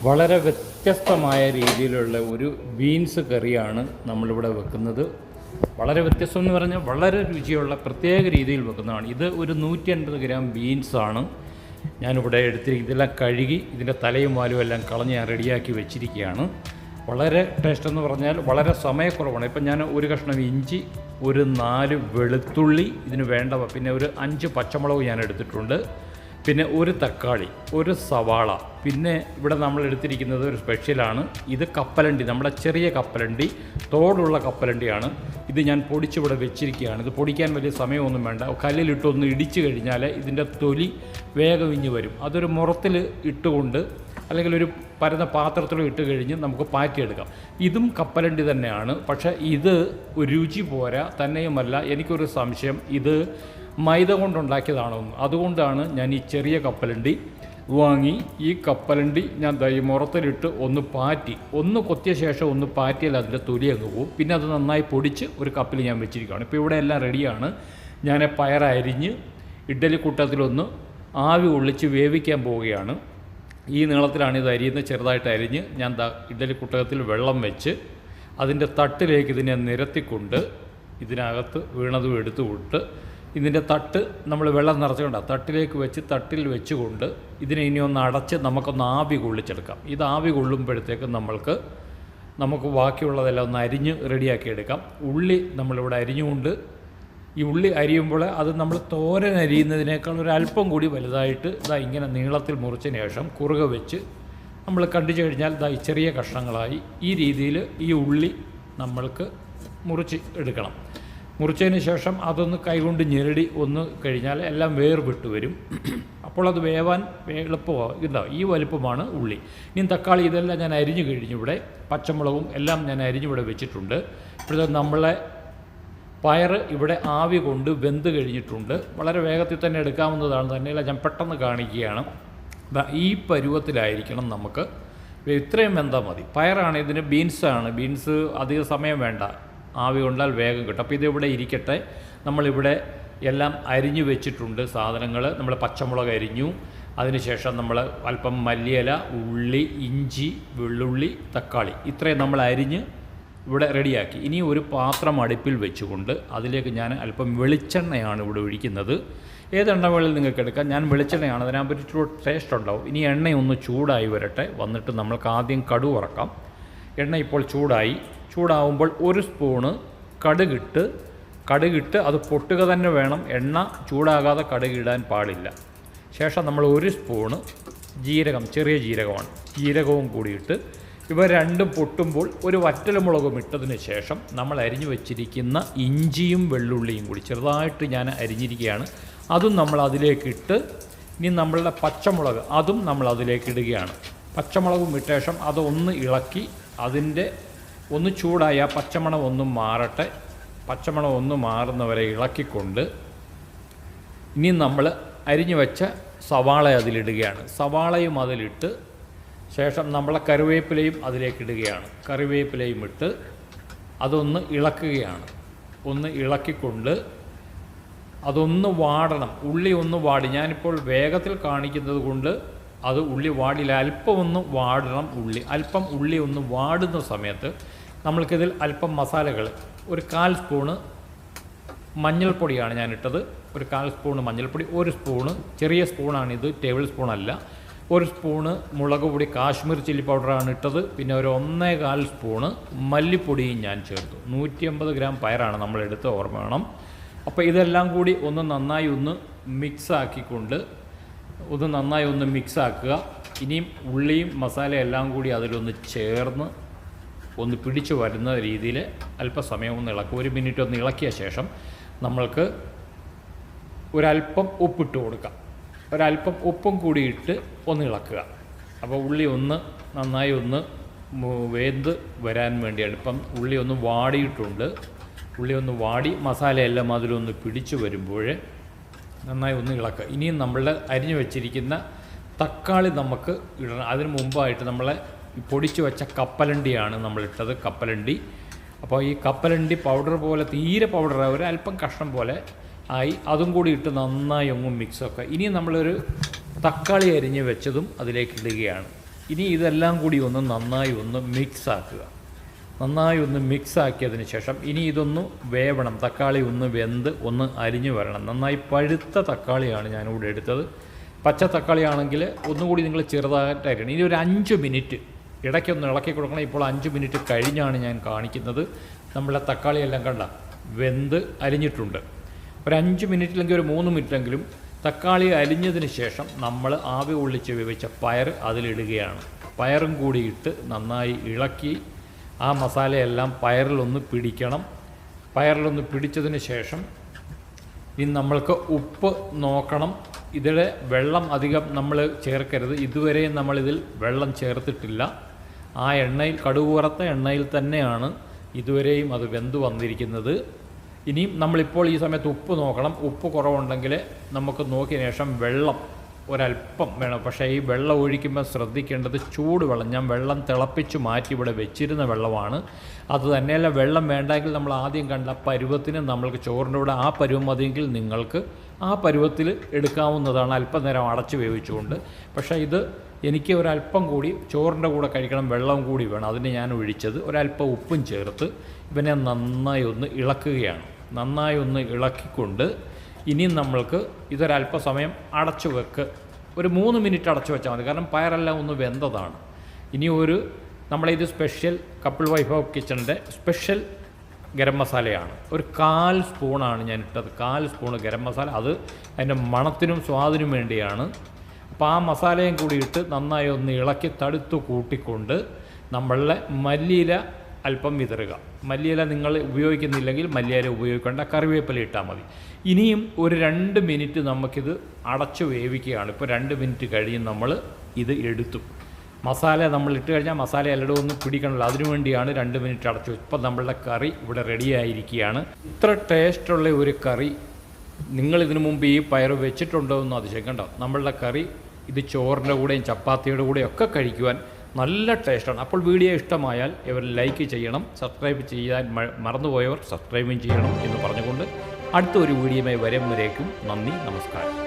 വളരെ വ്യത്യസ്തമായ രീതിയിലുള്ള ഒരു ബീൻസ് കറിയാണ് നമ്മളിവിടെ വെക്കുന്നത്. വളരെ വ്യത്യസ്തം എന്ന് പറഞ്ഞാൽ വളരെ രുചിയുള്ള പ്രത്യേക രീതിയിൽ വെക്കുന്നതാണ്. ഇത് ഒരു 150 ഗ്രാം ബീൻസാണ് ഞാനിവിടെ എടുത്തിരിക്കുന്നത്. ഇതെല്ലാം കഴുകി ഇതിൻ്റെ തലയും വാലും എല്ലാം കളഞ്ഞ് ഞാൻ റെഡിയാക്കി വെച്ചിരിക്കുകയാണ്. വളരെ ടേസ്റ്റ് എന്ന് പറഞ്ഞാൽ വളരെ സമയക്കുറവാണ്. ഇപ്പം ഞാൻ ഒരു കഷ്ണം ഇഞ്ചി, ഒരു 4 വെളുത്തുള്ളി ഇതിന് വേണ്ടവ, പിന്നെ ഒരു 5 പച്ചമുളക് ഞാൻ എടുത്തിട്ടുണ്ട്, പിന്നെ ഒരു തക്കാളി, ഒരു സവാള, പിന്നെ ഇവിടെ നമ്മൾ എടുത്തിരിക്കുന്നത് ഒരു സ്പെഷ്യലാണ്. ഇത് കപ്പലണ്ടി, നമ്മുടെ ചെറിയ കപ്പലണ്ടി, തോടുള്ള കപ്പലണ്ടിയാണ്. ഇത് ഞാൻ പൊടിച്ചിവിടെ വെച്ചിരിക്കുകയാണ്. ഇത് പൊടിക്കാൻ വലിയ സമയമൊന്നും വേണ്ട. കല്ലിലിട്ടൊന്ന് ഇടിച്ചു കഴിഞ്ഞാൽ ഇതിൻ്റെ തൊലി വേഗം ഇഞ്ഞ് വരും. അതൊരു മുറത്തിൽ ഇട്ടുകൊണ്ട് അല്ലെങ്കിൽ ഒരു പരന്ന പാത്രത്തിൽ ഇട്ട് കഴിഞ്ഞ് നമുക്ക് പാറ്റിയെടുക്കാം. ഇതും കപ്പലണ്ടി തന്നെയാണ്, പക്ഷേ ഇത് രുചി പോരാ. തന്നെയുമല്ല, എനിക്കൊരു സംശയം, ഇത് മൈദ കൊണ്ടുണ്ടാക്കിയതാണോ എന്ന്. അതുകൊണ്ടാണ് ഞാൻ ഈ ചെറിയ കപ്പലണ്ടി വാങ്ങി. ഈ കപ്പലണ്ടി ഞാൻ ഈ മുറത്തിലിട്ട് ഒന്ന് പാറ്റി, ഒന്ന് കൊത്തിയ ശേഷം ഒന്ന് പാറ്റിയാൽ അതിൻ്റെ തൊലി അങ്ങ് പോകും. പിന്നെ അത് നന്നായി പൊടിച്ച് ഒരു കപ്പിൽ ഞാൻ വെച്ചിരിക്കുകയാണ്. ഇപ്പോൾ ഇവിടെ എല്ലാം റെഡിയാണ്. ഞാൻ പയറരിഞ്ഞ് ഇഡ്ഡലി കൂട്ടത്തിലൊന്ന് ആവി ഒളിച്ച് വേവിക്കാൻ പോവുകയാണ്. ഈ നീളത്തിലാണ് ഇത് അരിയുന്നത്. ചെറുതായിട്ട് അരിഞ്ഞ് ഞാൻ ഇഡ്ഡലി കുട്ടകത്തിൽ വെള്ളം വെച്ച് അതിൻ്റെ തട്ടിലേക്ക് ഇതിനെ നിരത്തിക്കൊണ്ട് ഇതിനകത്ത് വീണതും എടുത്തു വിട്ട് ഇതിൻ്റെ തട്ട് നമ്മൾ വെള്ളം നിറച്ചുകൊണ്ടാണ് തട്ടിലേക്ക് വെച്ച് തട്ടിൽ വെച്ചുകൊണ്ട് ഇതിനെ ഇനി ഒന്ന് അടച്ച് നമുക്കൊന്ന് ആവി കൊള്ളിച്ചെടുക്കാം. ഇത് ആവി കൊള്ളുമ്പോഴത്തേക്ക് നമുക്ക് ബാക്കിയുള്ളതെല്ലാം ഒന്ന് അരിഞ്ഞ് റെഡിയാക്കി എടുക്കാം. ഉള്ളി നമ്മളിവിടെ അരിഞ്ഞുകൊണ്ട്, ഈ ഉള്ളി അരിയുമ്പോൾ അത് നമ്മൾ തോരൻ അരിയുന്നതിനേക്കാൾ ഒരല്പം കൂടി വലുതായിട്ട് ഇങ്ങനെ നീളത്തിൽ മുറിച്ചതിന് ശേഷം കുറുകെ വെച്ച് നമ്മൾ കണ്ടിച്ചു കഴിഞ്ഞാൽ ഈ ചെറിയ കഷ്ണങ്ങളായി ഈ രീതിയിൽ ഈ ഉള്ളി നമ്മൾക്ക് മുറിച്ച് എടുക്കണം. മുറിച്ചതിന് ശേഷം അതൊന്ന് കൈകൊണ്ട് ഞെരടി ഒന്ന് കഴിഞ്ഞാൽ എല്ലാം വേർവിട്ട് വരും. അപ്പോൾ അത് വേവാൻ എളുപ്പമാണ്. ഈ വലുപ്പമാണ് ഉള്ളി. ഇനി തക്കാളി ഇതെല്ലാം ഞാൻ അരിഞ്ഞു കഴിഞ്ഞു. ഇവിടെ പച്ചമുളകും എല്ലാം ഞാൻ അരിഞ്ഞിവിടെ വെച്ചിട്ടുണ്ട്. ഇപ്പോഴത്തെ നമ്മളെ പയർ ഇവിടെ ആവി കൊണ്ട് വെന്ത് കഴിഞ്ഞിട്ടുണ്ട്. വളരെ വേഗത്തിൽ തന്നെ എടുക്കാവുന്നതാണ്. തന്നെയല്ല, ഞാൻ പെട്ടെന്ന് കാണിക്കുകയാണ്. ഈ പരുവത്തിലായിരിക്കണം നമുക്ക്. ഇത്രയും വെന്താൽ മതി. പയറാണ്, ഇതിന് ബീൻസാണ്. ബീൻസ് അധിക സമയം വേണ്ട, ആവി കൊണ്ടാൽ വേഗം കിട്ടും. അപ്പോൾ ഇതിവിടെ ഇരിക്കട്ടെ. നമ്മളിവിടെ എല്ലാം അരിഞ്ഞു വെച്ചിട്ടുണ്ട് സാധനങ്ങൾ. നമ്മൾ പച്ചമുളക് അരിഞ്ഞു, അതിനുശേഷം നമ്മൾ അല്പം മല്ലിയില, ഉള്ളി, ഇഞ്ചി, വെള്ളുള്ളി, തക്കാളി, ഇത്രയും നമ്മൾ അരിഞ്ഞ് ഇവിടെ റെഡിയാക്കി. ഇനി ഒരു പാത്രം അടുപ്പിൽ വെച്ചുകൊണ്ട് അതിലേക്ക് ഞാൻ അല്പം വെളിച്ചെണ്ണയാണ് ഇവിടെ ഒഴിക്കുന്നത്. ഏതെണ്ണ വേണമെങ്കിലും നിങ്ങൾക്ക് എടുക്കാം. ഞാൻ വെളിച്ചെണ്ണയാണ്, അതിനകത്തൊരു ടേസ്റ്റ് ഉണ്ടാവും. ഇനി എണ്ണയൊന്ന് ചൂടായി വരട്ടെ. വന്നിട്ട് നമ്മൾക്ക് ആദ്യം കടുക് വറക്കാം. എണ്ണ ഇപ്പോൾ ചൂടാവുമ്പോൾ ഒരു സ്പൂണ് കടുകിട്ട് അത് പൊട്ടുക തന്നെ വേണം. എണ്ണ ചൂടാകാതെ കടുകിടാൻ പാടില്ല. ശേഷം നമ്മൾ ഒരു സ്പൂണ് ജീരകം, ചെറിയ ജീരകമാണ്, ജീരകവും കൂടിയിട്ട് ഇവ രണ്ടും പൊട്ടുമ്പോൾ ഒരു വറ്റൽമുളകും ഇട്ടതിന് ശേഷം നമ്മൾ അരിഞ്ഞു വെച്ചിരിക്കുന്ന ഇഞ്ചിയും വെള്ളുള്ളിയും കൂടി ചെറുതായിട്ട് ഞാൻ അരിഞ്ഞിരിക്കുകയാണ്. അതും നമ്മൾ അതിലേക്കിട്ട് ഇനി നമ്മളുടെ പച്ചമുളക് അതും നമ്മൾ അതിലേക്ക് ഇടുകയാണ്. പച്ചമുളകും ഇട്ട ശേഷം അതൊന്ന് ഇളക്കി അതിൻ്റെ ഒന്ന് ചൂടായി ആ പച്ചമണം ഒന്ന് മാറട്ടെ. പച്ചമണം ഒന്ന് മാറുന്നവരെ ഇളക്കിക്കൊണ്ട് ഇനി നമ്മൾ അരിഞ്ഞു വെച്ച സവാള അതിലിടുകയാണ്. സവാളയും അതിലിട്ട് ശേഷം നമ്മളെ കറിവേപ്പിലയും അതിലേക്കിടുകയാണ്. കറിവേപ്പിലയും ഇട്ട് അതൊന്ന് ഇളക്കുകയാണ്. ഒന്ന് ഇളക്കിക്കൊണ്ട് അതൊന്ന് വാടണം. ഉള്ളി ഒന്ന് വാടി, ഞാനിപ്പോൾ വേഗത്തിൽ കാണിക്കുന്നത് കൊണ്ട് അത് ഉള്ളി വാടില്ല, അല്പം ഒന്ന് വാടണം ഉള്ളി. അല്പം ഉള്ളി ഒന്ന് വാടുന്ന സമയത്ത് നമ്മൾക്കിതിൽ അല്പം മസാലകൾ, ഒരു 1/4 സ്പൂണ് മഞ്ഞൾപ്പൊടിയാണ് ഞാനിട്ടത്. ഒരു 1/4 സ്പൂണ് മഞ്ഞൾപ്പൊടി, 1 സ്പൂണ്, ചെറിയ സ്പൂണാണിത്, ടേബിൾ സ്പൂണല്ല, 1 സ്പൂണ് മുളക് പൊടി, കാശ്മീർ ചില്ലി പൗഡറാണ് ഇട്ടത്. പിന്നെ ഒരു 1.25 സ്പൂണ് മല്ലിപ്പൊടിയും ഞാൻ ചേർത്തു. 150 ഗ്രാം പയറാണ് നമ്മളെടുത്ത്, ഓർമ്മ വേണം. അപ്പോൾ ഇതെല്ലാം കൂടി ഒന്ന് നന്നായി ഒന്ന് മിക്സാക്കിക്കൊണ്ട് നന്നായി ഒന്ന് മിക്സാക്കുക. ഇനിയും ഉള്ളിയും മസാലയും എല്ലാം കൂടി അതിലൊന്ന് ചേർന്ന് ഒന്ന് പിടിച്ചു വരുന്ന രീതിയിൽ അല്പസമയം ഒന്ന് ഇളക്കുക. 1 മിനിറ്റ് ഒന്ന് ഇളക്കിയ ശേഷം നമ്മൾക്ക് ഒരല്പം ഉപ്പിട്ട് കൊടുക്കാം. ഒരല്പം ഉപ്പും കൂടി ഇട്ട് ഒന്ന് ഇളക്കുക. അപ്പോൾ ഉള്ളി ഒന്ന് നന്നായി ഒന്ന് വെന്ത് വരാൻ വേണ്ടിയാണ്. ഇപ്പം ഉള്ളി ഒന്ന് വാടിയിട്ടുണ്ട്. ഉള്ളി ഒന്ന് വാടി മസാലയെല്ലാം അതിലൊന്ന് പിടിച്ചു വരുമ്പോൾ നന്നായി ഒന്ന് ഇളക്കുക. ഇനിയും നമ്മൾ അരിഞ്ഞു വെച്ചിരിക്കുന്ന തക്കാളി നമുക്ക് ഇടണം. അതിന് മുമ്പായിട്ട് നമ്മളെ പൊടിച്ചു വെച്ച കപ്പലണ്ടിയാണ് നമ്മളിട്ടത്, കപ്പലണ്ടി. അപ്പോൾ ഈ കപ്പലണ്ടി പൗഡർ പോലെ, തീരെ പൗഡർ ഒരു അല്പം കഷ്ണം പോലെ ആയി, അതും കൂടി ഇട്ട് നന്നായി ഒന്നും മിക്സൊക്കെ. ഇനി നമ്മളൊരു തക്കാളി അരിഞ്ഞ് വെച്ചതും അതിലേക്ക് ഇടുകയാണ്. ഇനി ഇതെല്ലാം കൂടി ഒന്ന് നന്നായി ഒന്ന് മിക്സ് ആക്കിയതിന് ശേഷം ഇനി ഇതൊന്ന് വേവണം. തക്കാളി ഒന്ന് വെന്ത് ഒന്ന് അരിഞ്ഞു വരണം. നന്നായി പഴുത്ത തക്കാളിയാണ് ഞാനിവിടെ എടുത്തത്. പച്ച തക്കാളിയാണെങ്കിൽ ഒന്നുകൂടി നിങ്ങൾ ചെറുതായിട്ട് അരിയണം. ഇനി ഒരു 5 മിനിറ്റ് ഇടയ്ക്കൊന്ന് ഇളക്കി കൊടുക്കണം. ഇപ്പോൾ 5 മിനിറ്റ് കഴിഞ്ഞാണ് ഞാൻ കാണിക്കുന്നത്. നമ്മളെ തക്കാളിയെല്ലാം കണ്ട വെന്ത് അരിഞ്ഞിട്ടുണ്ട്. ഒരു 5 മിനിറ്റിലെങ്കിൽ ഒരു 3 മിനിറ്റെങ്കിലും തക്കാളി അരിഞ്ഞതിന് ശേഷം നമ്മൾ ആവി കൊള്ളിച്ച് വേവിച്ച പയർ അതിലിടുകയാണ്. പയറും കൂടി ഇട്ട് നന്നായി ഇളക്കി ആ മസാലയെല്ലാം പയറിലൊന്ന് പിടിക്കണം. പയറിലൊന്ന് പിടിച്ചതിന് ശേഷം ഇനി നമ്മൾക്ക് ഉപ്പ് നോക്കണം. ഇതിലെ വെള്ളം അധികം നമ്മൾ ചേർക്കരുത്. ഇതുവരെയും നമ്മളിതിൽ വെള്ളം ചേർത്തിട്ടില്ല. ആ എണ്ണയിൽ, കടുക് വറുത്ത എണ്ണയിൽ തന്നെയാണ് ഇതുവരെയും അത് വെന്ത് വന്നിരിക്കുന്നത്. ഇനിയും നമ്മളിപ്പോൾ ഈ സമയത്ത് ഉപ്പ് നോക്കണം. ഉപ്പ് കുറവുണ്ടെങ്കിൽ നമുക്ക് നോക്കിയ ശേഷം വെള്ളം ഒരല്പം വേണം. പക്ഷേ ഈ വെള്ളം ഒഴിക്കുമ്പോൾ ശ്രദ്ധിക്കേണ്ടത് ചൂട് വെള്ളം. ഞാൻ വെള്ളം തിളപ്പിച്ച് മാറ്റി ഇവിടെ വെച്ചിരുന്ന വെള്ളമാണ്. അത് തന്നെയല്ല, വെള്ളം വേണ്ടെങ്കിൽ നമ്മൾ ആദ്യം കണ്ട പരുവത്തിന് നമ്മൾക്ക് ചോറിൻ്റെ കൂടെ ആ പരുവം മതിയെങ്കിൽ നിങ്ങൾക്ക് ആ പരുവത്തിൽ എടുക്കാവുന്നതാണ്, അല്പം നേരം അടച്ച് വേവിച്ചുകൊണ്ട്. പക്ഷേ ഇത് എനിക്ക് ഒരല്പം കൂടി ചോറിൻ്റെ കൂടെ കഴിക്കണം, വെള്ളം കൂടി വേണം. അതിന് ഞാൻ ഒഴിച്ചത് ഒരല്പം ഉപ്പും ചേർത്ത് ഇവനെ നന്നായി ഒന്ന് ഇളക്കുകയാണ്. നന്നായി ഒന്ന് ഇളക്കിക്കൊണ്ട് ഇനിയും നമ്മൾക്ക് ഇതൊരല്പസമയം അടച്ചു ഒരു 3 മിനിറ്റ് അടച്ചു വെച്ചാൽ മതി. കാരണം പയറെല്ലാം ഒന്ന് വെന്തതാണ്. ഇനി നമ്മളിത് സ്പെഷ്യൽ കപ്പിൾ വൈഭവ് കിച്ചണിൻ്റെ സ്പെഷ്യൽ ഗരം മസാലയാണ്. ഒരു 1/4 സ്പൂണാണ് ഞാൻ ഇട്ടത്. 1/4 സ്പൂണ് ഗരം മസാല. അത് അതിൻ്റെ മണത്തിനും സ്വാദിനും വേണ്ടിയാണ്. അപ്പോൾ ആ മസാലയും കൂടി ഇട്ട് നന്നായി ഒന്ന് ഇളക്കി തടുത്തു കൂട്ടിക്കൊണ്ട് നമ്മളുടെ മല്ലിയില അല്പം വിതറുക. മല്ലിയില നിങ്ങൾ ഉപയോഗിക്കുന്നില്ലെങ്കിൽ മല്ലിയില ഉപയോഗിക്കേണ്ട, കറിവേപ്പില ഇട്ടാൽ മതി. ഇനിയും ഒരു 2 മിനിറ്റ് നമുക്കിത് അടച്ചു വേവിക്കുകയാണ്. ഇപ്പോൾ 2 മിനിറ്റ് കഴിയും നമ്മൾ ഇത് എടുത്തു. മസാല നമ്മൾ ഇട്ട് കഴിഞ്ഞാൽ മസാല എല്ലായിടും ഒന്നും പിടിക്കണമല്ലോ, അതിനുവേണ്ടിയാണ് 2 മിനിറ്റ് അടച്ചു. ഇപ്പം നമ്മളുടെ കറി ഇവിടെ റെഡിയായിരിക്കുകയാണ്. ഇത്ര ടേസ്റ്റുള്ള ഒരു കറി നിങ്ങളിതിനു മുമ്പ് ഈ പയർ വെച്ചിട്ടുണ്ടോ എന്ന് അതിശയം. കണ്ടോ, നമ്മളുടെ കറി ഇത് ചോറിൻ്റെ കൂടെയും ചപ്പാത്തിയുടെ കൂടെയും ഒക്കെ കഴിക്കുവാൻ നല്ല ടേസ്റ്റാണ്. അപ്പോൾ വീഡിയോ ഇഷ്ടമായാൽ ഇവർ ലൈക്ക് ചെയ്യണം, സബ്സ്ക്രൈബ് ചെയ്യാൻ മറന്നുപോയവർ സബ്സ്ക്രൈബും ചെയ്യണം എന്ന് പറഞ്ഞുകൊണ്ട് അടുത്തൊരു വീഡിയോയുമായി വരും വരേക്കും നന്ദി, നമസ്കാരം.